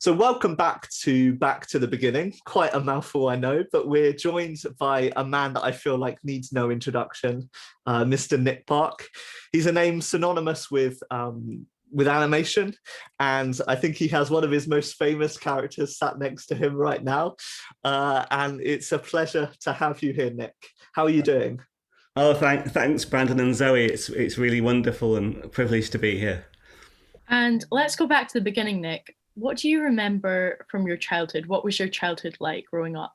So welcome back to the beginning. Quite a mouthful, I know, but we're joined by a man that I feel like needs no introduction, Mr. Nick Park. He's a name synonymous with animation, and I think he has one of his most famous characters sat next to him right now. And it's a pleasure to have you here, Nick. How are you doing? Oh, thanks, Brandon and Zoe. It's really wonderful and a privilege to be here. And let's go back to the beginning, Nick. What do you remember from your childhood? What was your childhood like growing up?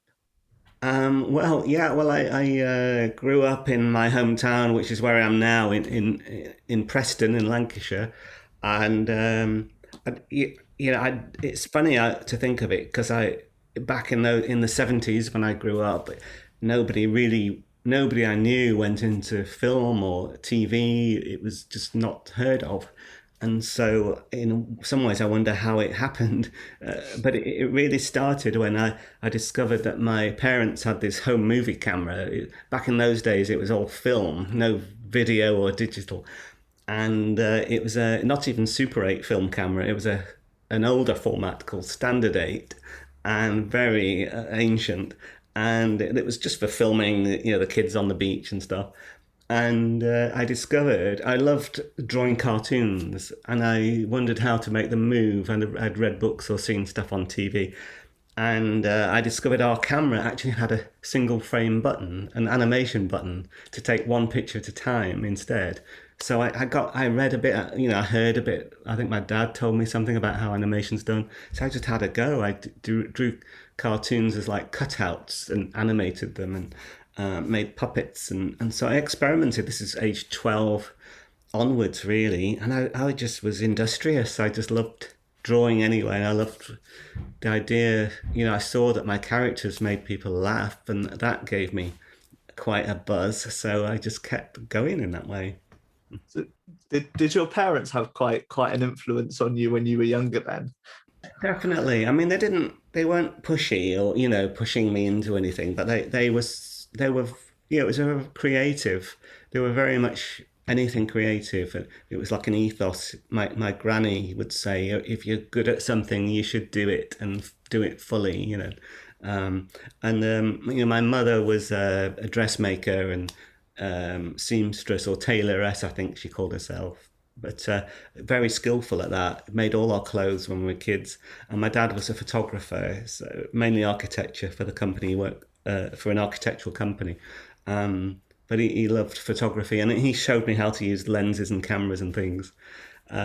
I grew up in my hometown, which is where I am now, in Preston, in Lancashire, and it's funny to think of it because I back in the 70s when I grew up, nobody I knew went into film or TV. It was just not heard of. And so, in some ways, I wonder how it happened. But it really started when I discovered that my parents had this home movie camera. Back in those days, it was all film, no video or digital. And it was a not even Super 8 film camera, it was an older format called Standard 8 and very ancient. And it was just for filming, the kids on the beach and stuff. And I discovered I loved drawing cartoons, and I wondered how to make them move. And I'd read books or seen stuff on TV, and I discovered our camera actually had a single frame button, an animation button to take one picture at a time instead. So I read a bit, I heard a bit. I think my dad told me something about how animation's done. So I just had a go. I drew cartoons as like cutouts and animated them and made puppets. And so I experimented. This is age 12 onwards, really. And I just was industrious. I just loved drawing anyway. I loved the idea, I saw that my characters made people laugh, and that gave me quite a buzz. So I just kept going in that way. So did your parents have quite an influence on you when you were younger then? Definitely. I mean, they weren't pushy or, pushing me into anything, but they were, it was a creative. They were very much anything creative. And it was like an ethos. My granny would say, if you're good at something, you should do it and do it fully. My mother was a dressmaker and seamstress or tailoress, I think she called herself. But very skillful at that. Made all our clothes when we were kids. And my dad was a photographer, so mainly architecture for the company. He worked for an architectural company. But he loved photography, and he showed me how to use lenses and cameras and things,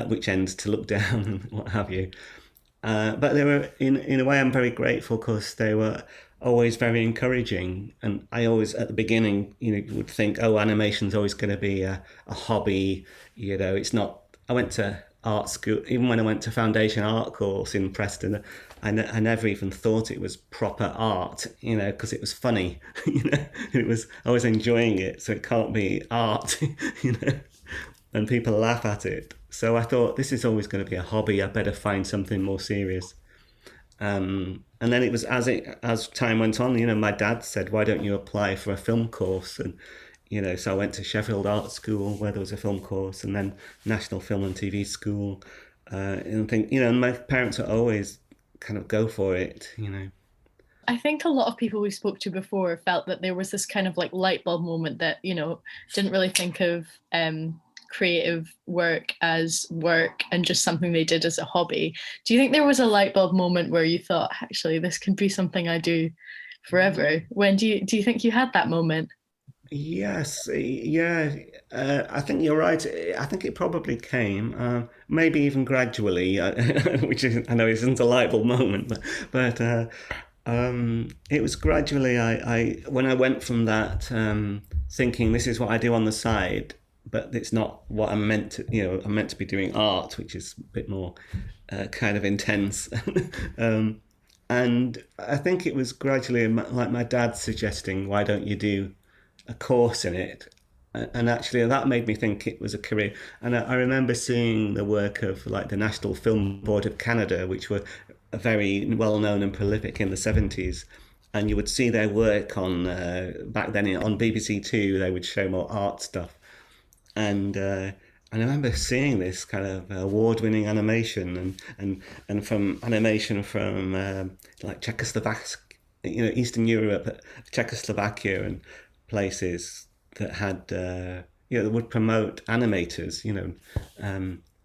which ends to look down and what have you. But they were, in a way, I'm very grateful because they were always very encouraging. And I always, at the beginning, would think, oh, animation's always going to be a hobby. It's not. I went to art school, even when I went to foundation art course in Preston. I never even thought it was proper art, because it was funny. I was enjoying it, so it can't be art, you know and people laugh at it. So I thought this is always going to be a hobby. I better find something more serious. And then it was as time went on. My dad said, "Why don't you apply for a film course?" And so I went to Sheffield Art School where there was a film course, and then National Film and TV School. And I think my parents are always kind of go for it. I think a lot of people we spoke to before felt that there was this kind of like light bulb moment that, didn't really think of creative work as work and just something they did as a hobby. Do you think there was a light bulb moment where you thought, actually, this could be something I do forever? When do you think you had that moment? Yes, yeah, I think you're right. I think it probably came, maybe even gradually, which is, I know isn't a light bulb moment, but it was gradually. When I went from that, thinking this is what I do on the side, but it's not what I'm meant to. I'm meant to be doing art, which is a bit more kind of intense. um, and I think it was gradually like my dad suggesting, "Why don't you do a course in it?" And actually, that made me think it was a career. And I remember seeing the work of like the National Film Board of Canada, which were very well known and prolific in the 70s. And you would see their work on back then on BBC Two. They would show more art stuff, and I remember seeing this kind of award-winning animation, and from animation from like Czechoslovakia, Eastern Europe, Czechoslovakia, and places that had that would promote animators.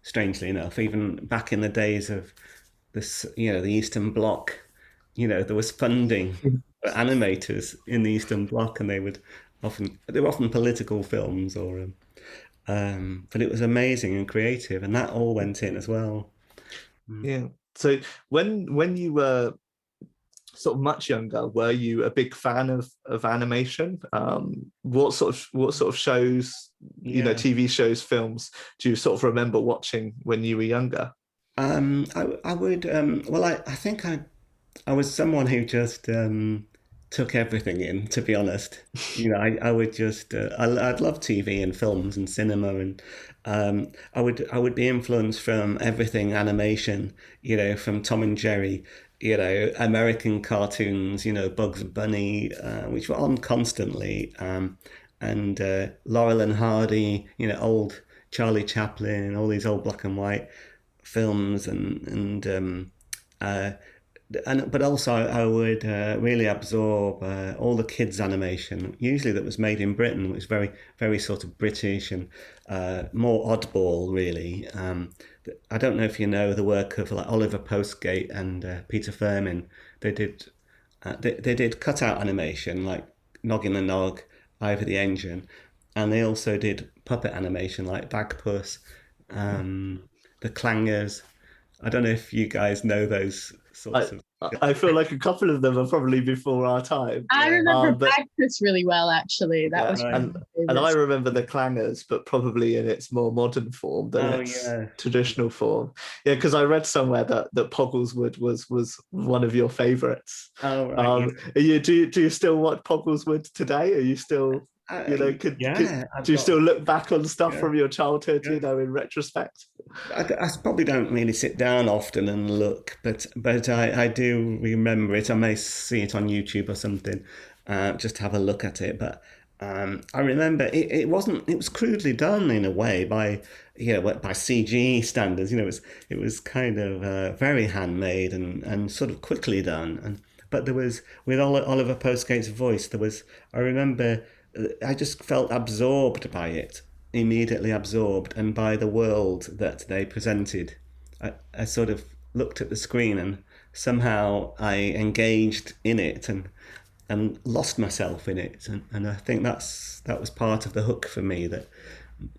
Strangely enough, even back in the days of this, the Eastern Bloc, there was funding for animators in the Eastern Bloc, and they were often political films or but it was amazing and creative, and that all went in as well. Yeah. So when you were sort of much younger, were you a big fan of animation? What sort of shows, Yeah. TV shows, films, do you sort of remember watching when you were younger? I would. Well, I think I was someone who just took everything in. To be honest, I would just. I'd love TV and films and cinema, and I would be influenced from everything animation. From Tom and Jerry. American cartoons. Bugs Bunny, which were on constantly, and Laurel and Hardy. Old Charlie Chaplin, all these old black and white films, uh, but also I would really absorb all the kids animation, usually that was made in Britain, which was very very sort of British and more oddball really. I don't know if you know the work of like Oliver Postgate and Peter Firmin. They did cutout animation like Noggin the Nog, Ivor the Engine, and they also did puppet animation like Bagpuss, um, the Clangers. I don't know if you guys know those I sorts of. I feel like a couple of them are probably before our time. I Yeah. remember But Bagpuss really well, actually. That yeah, was Right. one of my and I favorites. remember the clangers, but probably in its more modern form than Oh its yeah. traditional form. Yeah, because I read somewhere that Poggleswood was one of your favorites. Oh right. Yeah. Do you still watch Poggleswood today? Are you still, Yeah. I've do you got. still look back on stuff Yeah. from your childhood, Yeah. in retrospect? I probably don't really sit down often and look, but I do remember it. I may see it on YouTube or something, just to have a look at it. But I remember it wasn't. It was crudely done in a way by by CG standards. It was kind of very handmade and sort of quickly done. But there was with Oliver Postgate's voice. I remember I just felt absorbed by it, immediately absorbed, and by the world that they presented. I sort of looked at the screen and somehow I engaged in it and lost myself in it, and I think that was part of the hook for me that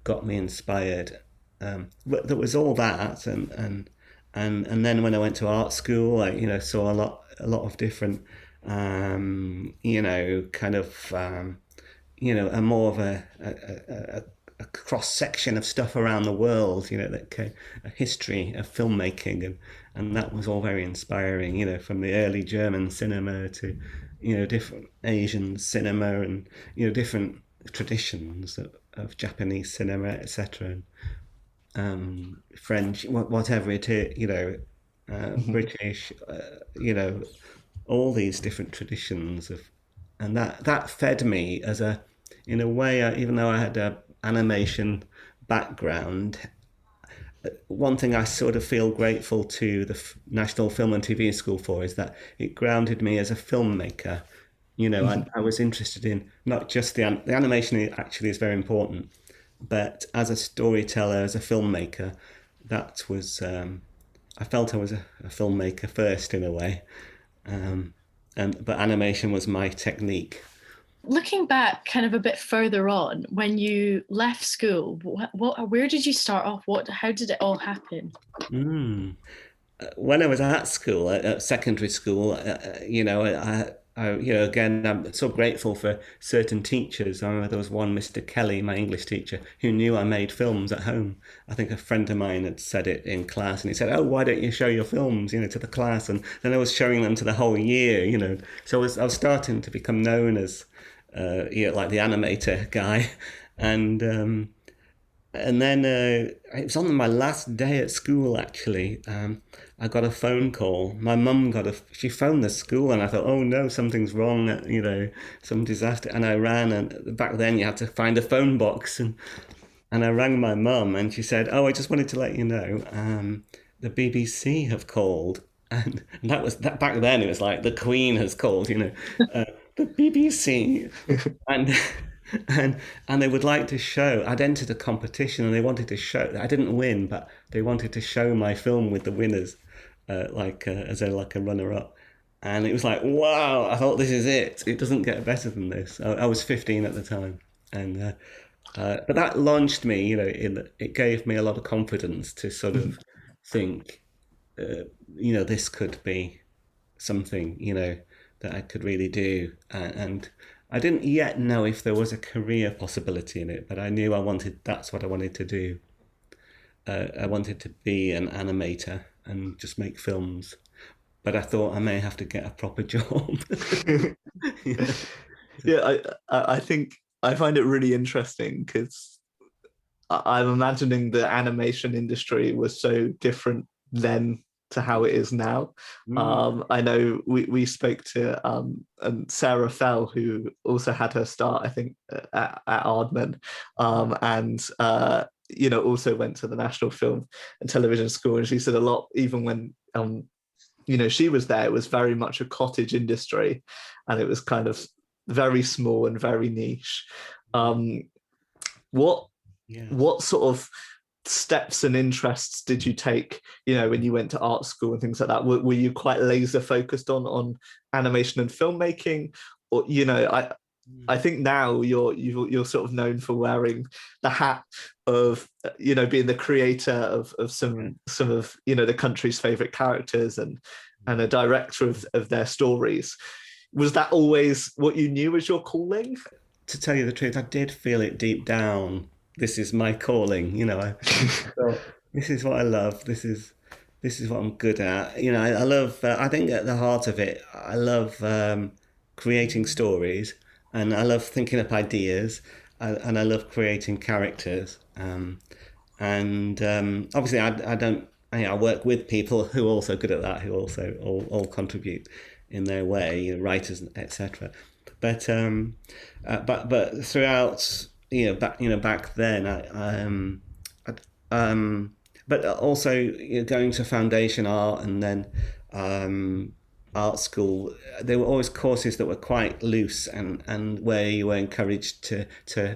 got me inspired. But there was all that, and then when I went to art school, I saw a lot of different kind of a more of a cross section of stuff around the world, a history of filmmaking, and that was all very inspiring. From the early German cinema to different Asian cinema and different traditions of Japanese cinema, etc. French, whatever it is, British, all these different traditions and that fed me in a way, even though I had a animation background. One thing I sort of feel grateful to the National Film and TV School for is that it grounded me as a filmmaker. I was interested in not just the animation actually is very important, but as a storyteller, as a filmmaker, that was I felt I was a filmmaker first in a way, but animation was my technique. Looking back kind of a bit further on, when you left school, where did you start off? How did it all happen? Mm. When I was at school, at secondary school, again, I'm so grateful for certain teachers. I remember there was one, Mr. Kelly, my English teacher, who knew I made films at home. I think a friend of mine had said it in class, and he said, "Oh, why don't you show your films, to the class?" And then I was showing them to the whole year. So I was starting to become known as, like the animator guy, and. And then it was on my last day at school, actually. I got a phone call. My mum she phoned the school, and I thought, oh no, something's wrong, some disaster. And I ran, and back then you had to find a phone box. And And I rang my mum, and she said, "Oh, I just wanted to let you know, the BBC have called." And that was that back then. It was like the Queen has called, uh, the BBC, and and and they would like to show. I'd entered a competition, and they wanted to show. I didn't win, but they wanted to show my film with the winners, as like a runner-up. And it was like, wow! I thought this is it. It doesn't get better than this. I was 15 at the time, and but that launched me. It gave me a lot of confidence to sort of think, this could be something, that I could really do. And I didn't yet know if there was a career possibility in it, but I knew that's what I wanted to do. I wanted to be an animator and just make films. But I thought I may have to get a proper job. Yeah. Yeah, I think I find it really interesting because I'm imagining the animation industry was so different then to how it is now. Mm. I know we spoke to and Sarah Fell, who also had her start, I think, at Aardman, and also went to the National Film and Television School, and she said a lot, even when she was there, it was very much a cottage industry, and it was kind of very small and very niche. What Yeah. what sort of steps and interests did you take, when you went to art school and things like that? Were you quite laser focused on animation and filmmaking? Or, I think now you're sort of known for wearing the hat of being the creator of Yeah. some of the country's favorite characters and a director of their stories. Was that always what you knew as your calling? To tell you the truth, I did feel it deep down. This is my calling. I thought this is what I love. This is what I'm good at. I love. I think at the heart of it, I love creating stories, and I love thinking up ideas, and I love creating characters. And obviously, I don't. I work with people who are also good at that, who also all contribute in their way, writers, etc. But throughout, back then, but also, going to foundation art and then art school, there were always courses that were quite loose and where you were encouraged to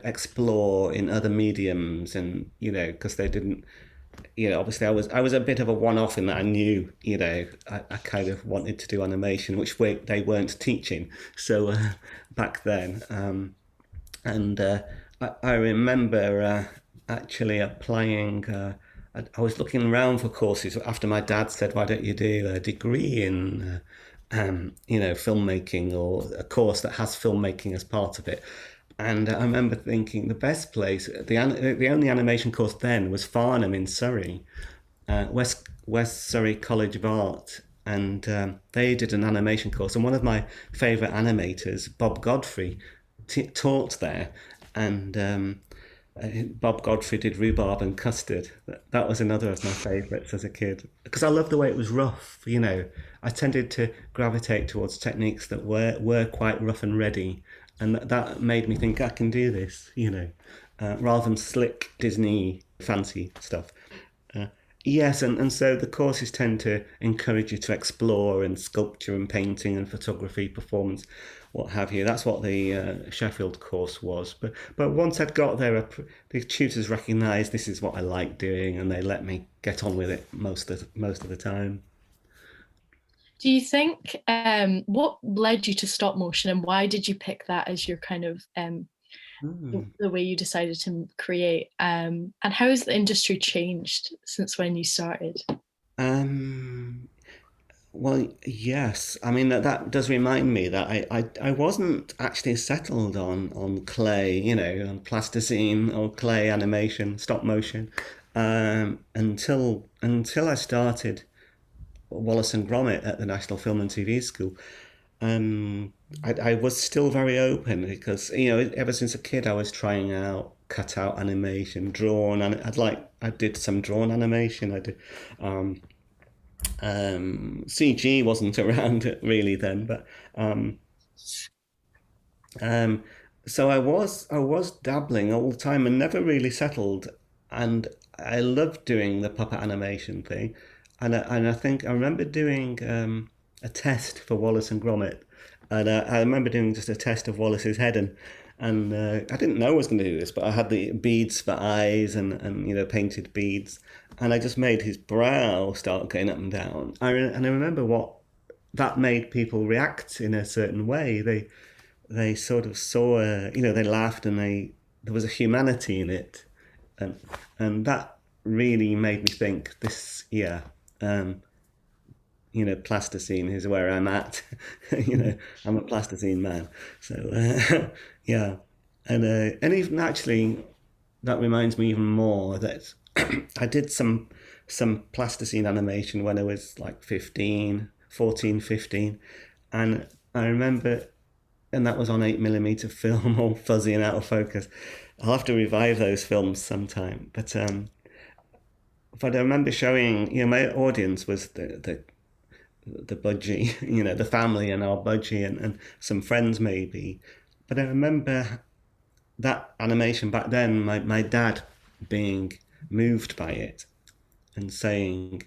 explore in other mediums, and because they didn't, obviously I was a bit of a one-off in that I knew, I kind of wanted to do animation, which they weren't teaching. So back then, and I remember actually applying. I was looking around for courses after my dad said, "Why don't you do a degree in, filmmaking, or a course that has filmmaking as part of it?" And I remember thinking the best place, the only animation course then was Farnham in Surrey, West Surrey College of Art, and they did an animation course. And one of my favourite animators, Bob Godfrey, taught there, and Bob Godfrey did Rhubarb and Custard. That was another of my favourites as a kid because I loved the way it was rough. I tended to gravitate towards techniques that were quite rough and ready, and that made me think I can do this. Rather than slick Disney fancy stuff. Yes, and so the courses tend to encourage you to explore in sculpture and painting and photography, performance, what have you. That's what the Sheffield course was. But once I'd got there, the tutors recognised this is what I like doing, and they let me get on with it most of the time. Do you think what led you to stop motion, and why did you pick that as your kind of Mm. the way you decided to create? And how has the industry changed since when you started? Um, well, yes. I mean that does remind me that I wasn't actually settled on clay, on plasticine or clay animation, stop motion, until I started Wallace and Gromit at the National Film and TV School. I was still very open because ever since a kid I was trying out cutout animation, drawn, and I did some drawn animation. I did. CG wasn't around really then, but um, So I was dabbling all the time and never really settled. And I loved doing the puppet animation thing. And I think I remember doing a test for Wallace and Gromit. And I remember doing just a test of Wallace's head, and I didn't know I was going to do this, but I had the beads for eyes, and painted beads, and I just made his brow start going up and down. And I remember what that made people react in a certain way. They sort of saw, they laughed, and there was a humanity in it, and that really made me think this, yeah, um, plasticine is where I'm at. I'm a plasticine man. So yeah, and even actually, that reminds me even more that I did some plasticine animation when I was like 15, 14, 15, and I remember, and that was on 8mm film, all fuzzy and out of focus. I'll have to revive those films sometime. But I remember showing, my audience was the budgie, the family and our budgie, and some friends maybe. But I remember that animation back then, my dad being moved by it and saying,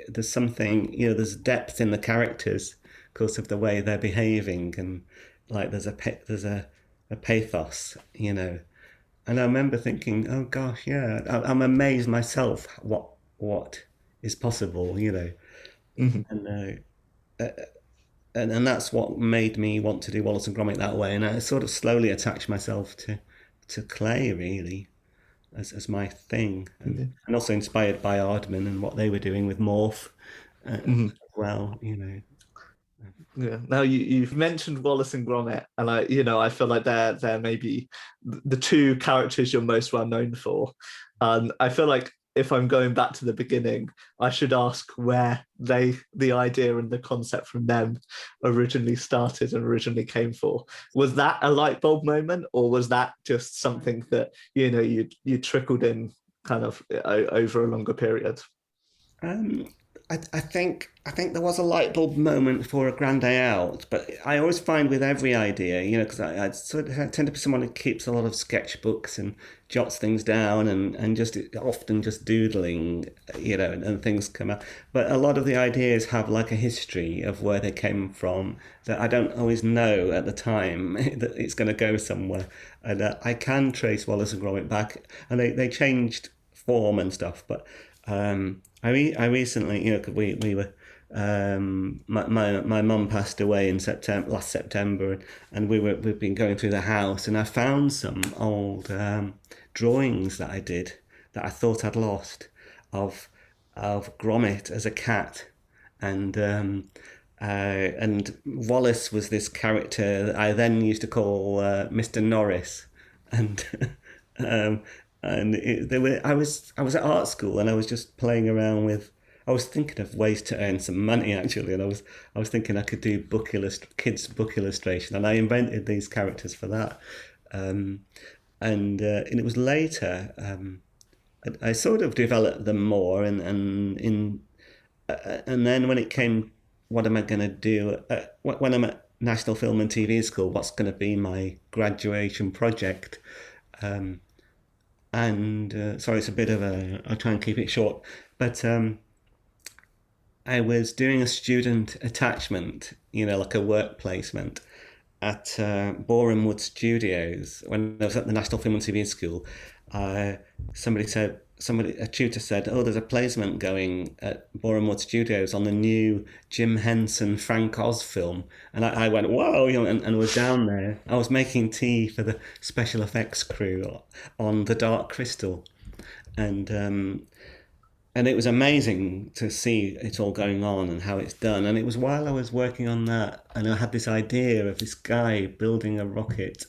there's something, there's depth in the characters because of the way they're behaving, and like there's a pathos, And I remember thinking, oh gosh, yeah, I'm amazed myself what is possible, Mhm. and and that's what made me want to do Wallace and Gromit that way. And I sort of slowly attached myself to clay really as my thing, and also inspired by Aardman and what they were doing with Morph Mhm. as well. Yeah. Now you've mentioned Wallace and Gromit, and I feel like they're maybe the two characters you're most well known for. I feel like if I'm going back to the beginning, I should ask where the idea and the concept from them originally started and originally came for. Was that a light bulb moment, or was that just something that you trickled in kind of over a longer period? Um, I think there was a light bulb moment for A Grand Day Out, but I always find with every idea, because I sort of tend to be someone who keeps a lot of sketchbooks and jots things down, and just often just doodling, and things come out. But a lot of the ideas have like a history of where they came from that I don't always know at the time that it's going to go somewhere, and I can trace Wallace and Gromit back, and they changed form and stuff, but. I recently, 'cause we were, my mum passed away in last September, and we've been going through the house, and I found some old drawings that I did that I thought I'd lost of Gromit as a cat, and Wallace was this character that I then used to call Mr. Norris, and um, I was at art school, and I was just playing around with. I was thinking of ways to earn some money actually, and I was thinking I could do kids book illustration, and I invented these characters for that. Um, and it was later I sort of developed them more, and then when it came, what am I going to do when I'm at National Film and TV School? What's going to be my graduation project? Um, and sorry, it's a bit of a. I'll try and keep it short, but I was doing a student attachment, like a work placement at Boreham Wood Studios when I was at the National Film and TV School. Uh, a tutor said, "Oh, there's a placement going at Boreham Wood Studios on the new Jim Henson Frank Oz film," and I went, "Whoa!" And was down there. I was making tea for the special effects crew on The Dark Crystal, and um, and it was amazing to see it all going on and how it's done. And it was while I was working on that, and I had this idea of this guy building a rocket,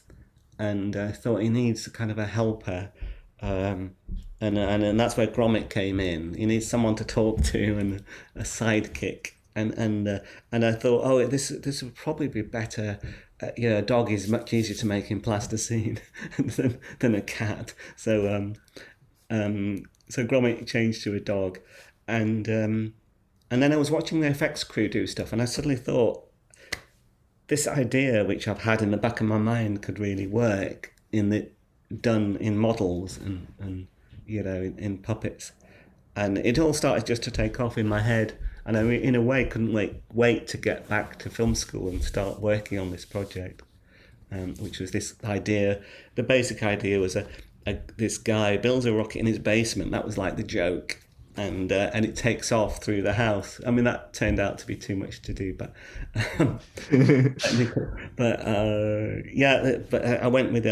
and I thought he needs kind of a helper, um, and that's where Gromit came in. He needs someone to talk to and a sidekick. And I thought, oh, this would probably be better. A dog is much easier to make in plasticine than a cat. So Gromit changed to a dog, and um, and then I was watching the effects crew do stuff, and I suddenly thought this idea, which I've had in the back of my mind, could really work done in models and in puppets. And it all started just to take off in my head. And I, in a way, couldn't wait to get back to film school and start working on this project, which was this idea. The basic idea was this guy builds a rocket in his basement. That was like the joke, and it takes off through the house. I mean, that turned out to be too much to do, but but I went with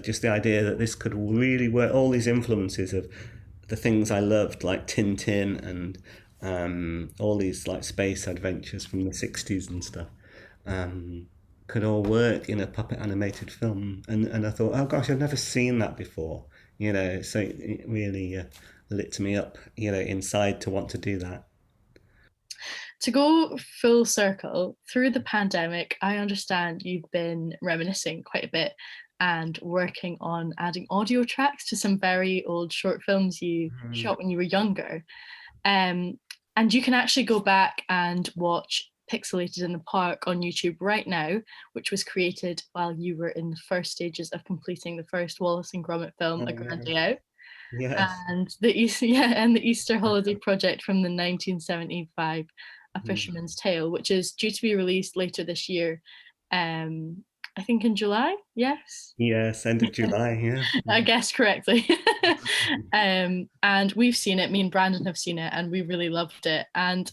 just the idea that this could really work. All these influences of the things I loved, like Tintin and all these like space adventures from the 60s and stuff, could all work in a puppet animated film. And I thought, oh gosh, I've never seen that before, so it really lit me up, inside to want to do that. To go full circle, through the pandemic, I understand you've been reminiscing quite a bit and working on adding audio tracks to some very old short films you shot when you were younger. And you can actually go back and watch Pixelated in the Park on YouTube right now, which was created while you were in the first stages of completing the first Wallace and Gromit film, A Grand Day Out. Yes. And the Easter holiday project from the 1975, A Fisherman's Tale, which is due to be released later this year. I think in July. Yes. Yes, end of July. Yeah. I guessed correctly. And we've seen it. Me and Brandon have seen it, and we really loved it. And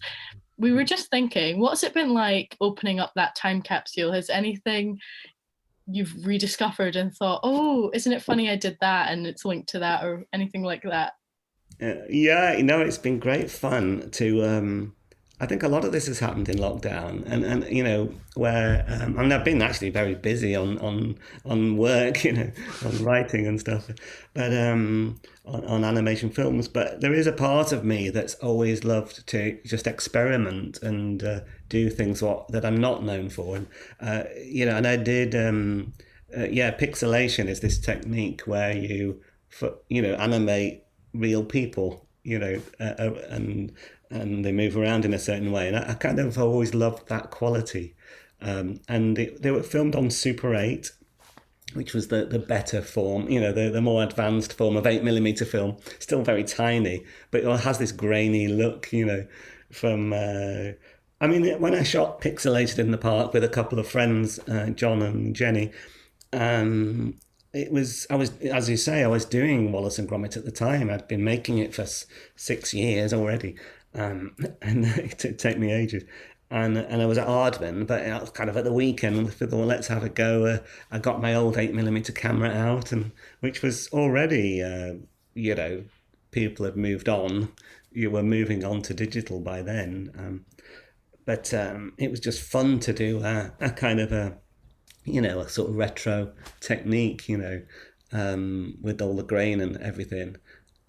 we were just thinking, what's it been like opening up that time capsule? Has anything you've rediscovered and thought, oh, isn't it funny I did that and it's linked to that, or anything like that? Yeah, it's been great fun to. I think a lot of this has happened in lockdown, and where I mean, I've been actually very busy on work, on writing and stuff, but on animation films. But there is a part of me that's always loved to just experiment and do things that I'm not known for, and and I did. Pixelation is this technique where you animate real people, and they move around in a certain way. And I kind of always loved that quality. And they were filmed on Super 8, which was the better form, the more advanced form of 8mm film. Still very tiny, but it has this grainy look, from... I mean, when I shot Pixelated in the Park with a couple of friends, John and Jenny, I was, as you say, I was doing Wallace and Gromit at the time. I'd been making it for 6 years already. And it took me ages. And I was at Aardman, but I was kind of at the weekend, and I thought, well, let's have a go. I got my old 8mm camera out, and which was already, people had moved on. You were moving on to digital by then. But it was just fun to do a kind of a sort of retro technique, with all the grain and everything.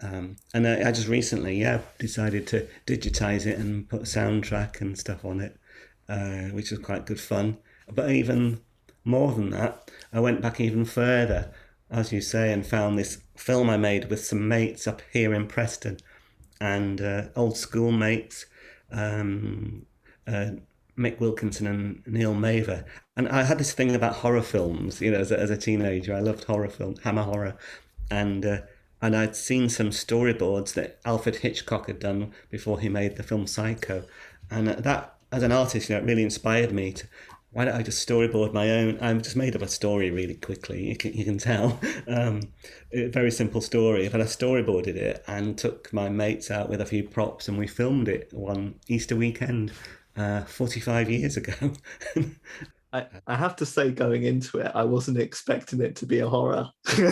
And I just recently, decided to digitize it and put a soundtrack and stuff on it, which was quite good fun. But even more than that, I went back even further, as you say, and found this film I made with some mates up here in Preston, and old school mates, Mick Wilkinson and Neil Maver. And I had this thing about horror films, as a teenager. I loved horror films, Hammer horror, and I'd seen some storyboards that Alfred Hitchcock had done before he made the film Psycho. And that, as an artist, it really inspired me to, why don't I just storyboard my own? I just made up a story really quickly, you can tell. A very simple story, but I storyboarded it and took my mates out with a few props, and we filmed it one Easter weekend 45 years ago. I have to say, going into it, I wasn't expecting it to be a horror. So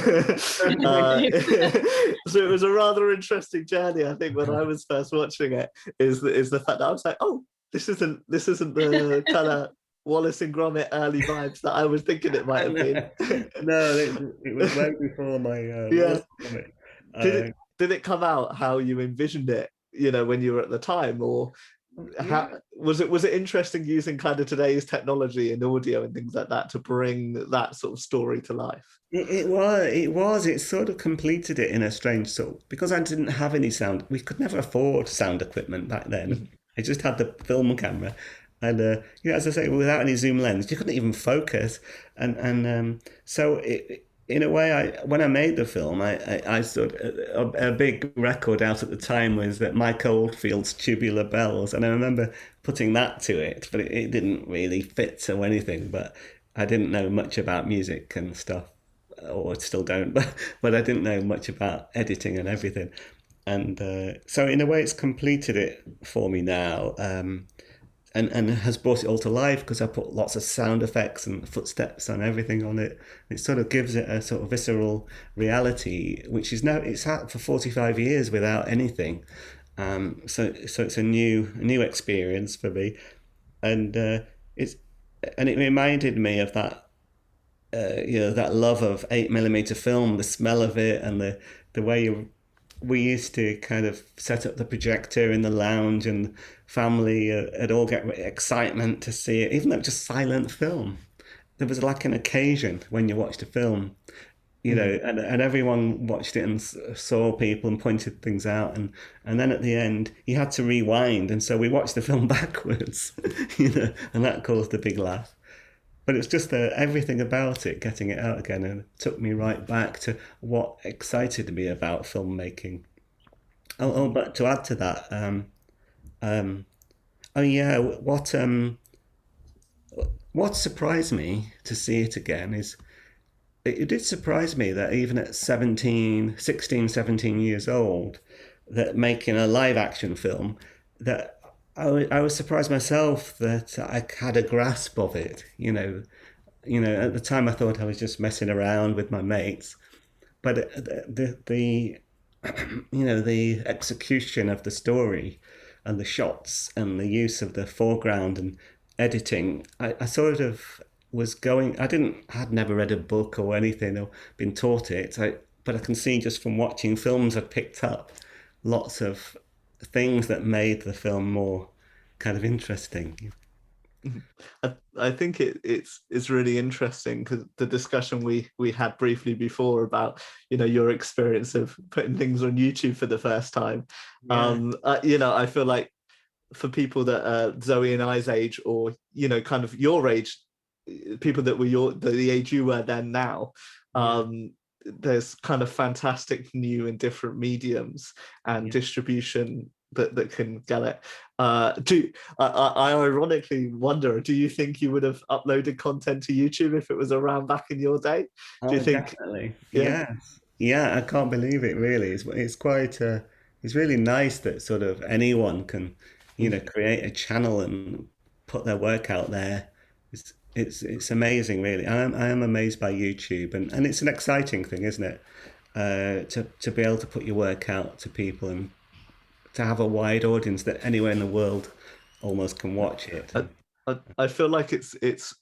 it was a rather interesting journey. I think when I was first watching it, is the fact that I was like, oh, this isn't the kind of Wallace and Gromit early vibes that I was thinking it might have been. No, it was way before my yeah. Did it come out how you envisioned it? When you were at the time, or? How, was it interesting using kind of today's technology and audio and things like that to bring that sort of story to life? It was. It sort of completed it in a strange sort, because I didn't have any sound. We could never afford sound equipment back then. I just had the film camera, And as I say, without any zoom lens, you couldn't even focus. And in a way, when I made the film, I thought a big record out at the time was that Mike Oldfield's Tubular Bells, and I remember putting that to it, but it didn't really fit or anything. But I didn't know much about music and stuff, or still don't, but I didn't know much about editing and everything. And so in a way, it's completed it for me now. And has brought it all to life because I put lots of sound effects and footsteps and everything on it. It sort of gives it a sort of visceral reality, which is now it's had for 45 years without anything. So it's a new experience for me, and it's and it reminded me of that that love of 8mm film, the smell of it, and the way we used to kind of set up the projector in the lounge, and family would all get excitement to see it, even though it's just silent film. There was like an occasion when you watched a film, and everyone watched it and saw people and pointed things out, and then at the end you had to rewind, and so we watched the film backwards, and that caused a big laugh. But it's just everything about it, getting it out again, and it took me right back to what excited me about filmmaking. But to add to that, um, oh yeah, what surprised me to see it again is it did surprise me that even at 17 years old, that making a live action film, that I was surprised myself that I had a grasp of it. At the time I thought I was just messing around with my mates, but the execution of the story and the shots and the use of the foreground and editing, I sort of was going. Had never read a book or anything or been taught it. But I can see just from watching films, I picked up lots of things that made the film more kind of interesting. I think it's really interesting because the discussion we had briefly before about your experience of putting things on YouTube for the first time. Yeah. I feel like for people that are Zoe and I's age, or kind of your age, people that were the age you were then now, Yeah. there's kind of fantastic new and different mediums and Yeah. distribution that can get it. I ironically wonder, do you think you would have uploaded content to YouTube if it was around back in your day? Do you Oh, think? definitely. Yeah. Yes. Yeah, I can't believe it really. It's quite it's really nice that sort of anyone can, create a channel and put their work out there. It's amazing really. I am amazed by YouTube, and it's an exciting thing, isn't it? To be able to put your work out to people and to have a wide audience that anywhere in the world almost can watch it. I feel like it's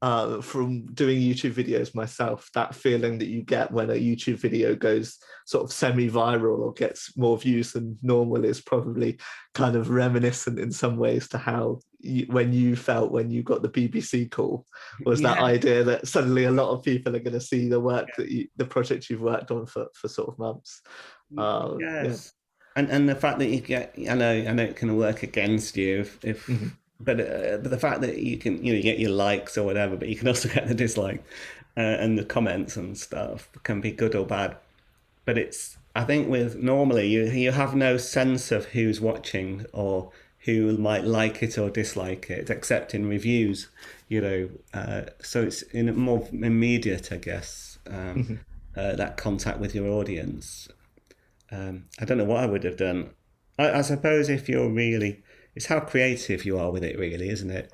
from doing YouTube videos myself, that feeling that you get when a YouTube video goes sort of semi-viral or gets more views than normal is probably kind of reminiscent in some ways to how when you felt when you got the BBC call, was that Yeah. idea that suddenly a lot of people are going to see the work the project you've worked on for sort of months. Yeah. Yes, and the fact that you get, I know it can work against you if Mhm. but the fact that you can, you get your likes or whatever, but you can also get the dislike, and the comments and stuff can be good or bad. But I think with normally you have no sense of who's watching or who might like it or dislike it, except in reviews, so it's more immediate, I guess, Mhm. that contact with your audience. I don't know what I would have done. I suppose if you're really, it's how creative you are with it, really, isn't it?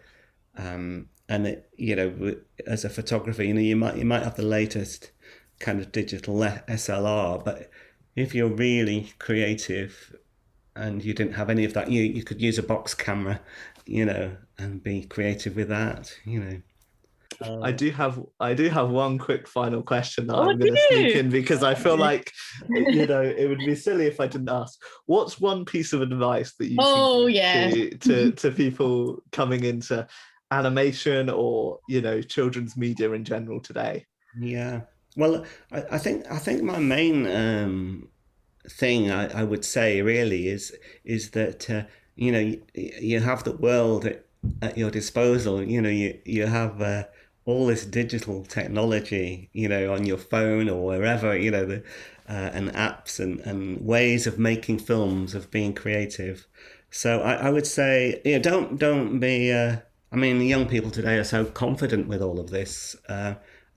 And as a photographer, you might have the latest kind of digital SLR, but if you're really creative and you didn't have any of that, you could use a box camera, and be creative with that. I do have one quick final question that Oh, I'm do going to sneak you? in because I feel like it would be silly if I didn't ask. What's one piece of advice that you can Oh, give yeah. to people coming into animation or children's media in general today? Yeah. Well, I think my main thing I would say really is that you have the world at your disposal. You have all this digital technology, on your phone or wherever, and apps and ways of making films, of being creative. So I would say, don't be. I mean, the young people today are so confident with all of this,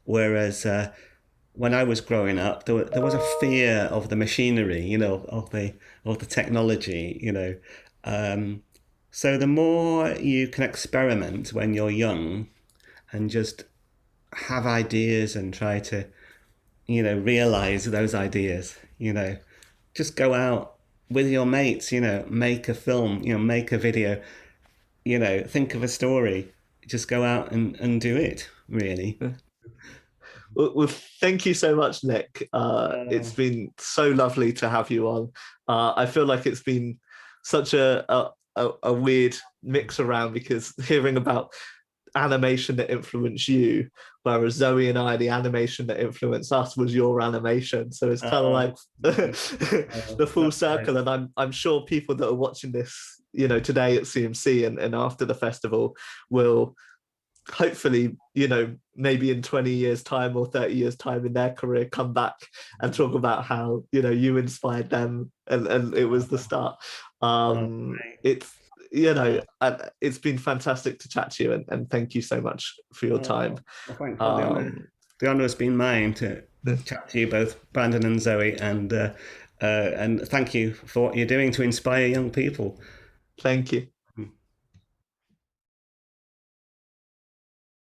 whereas when I was growing up, there was a fear of the machinery, of the technology, Um, so the more you can experiment when you're young and just have ideas and try to, realize those ideas, just go out with your mates, make a film, make a video, think of a story, just go out and do it, really. Well, thank you so much, Nick. It's Uh, been so lovely to have you on. I feel like it's been such a weird mix around, because hearing about animation that influenced you, whereas Zoe and I, the animation that influenced us was your animation. So it's kind of uh, like the full that's great. circle. And I'm sure people that are watching this, today at CMC and after the festival will hopefully, maybe in 20 years time or 30 years time in their career, come back and talk about how, you inspired them, and it was the start. Great. It's, it's been fantastic to chat to you, and thank you so much for your time. Well, thanks. Well, um the honor has been mine to chat to you both, Brandon and Zoe, and thank you for what you're doing to inspire young people. Thank you.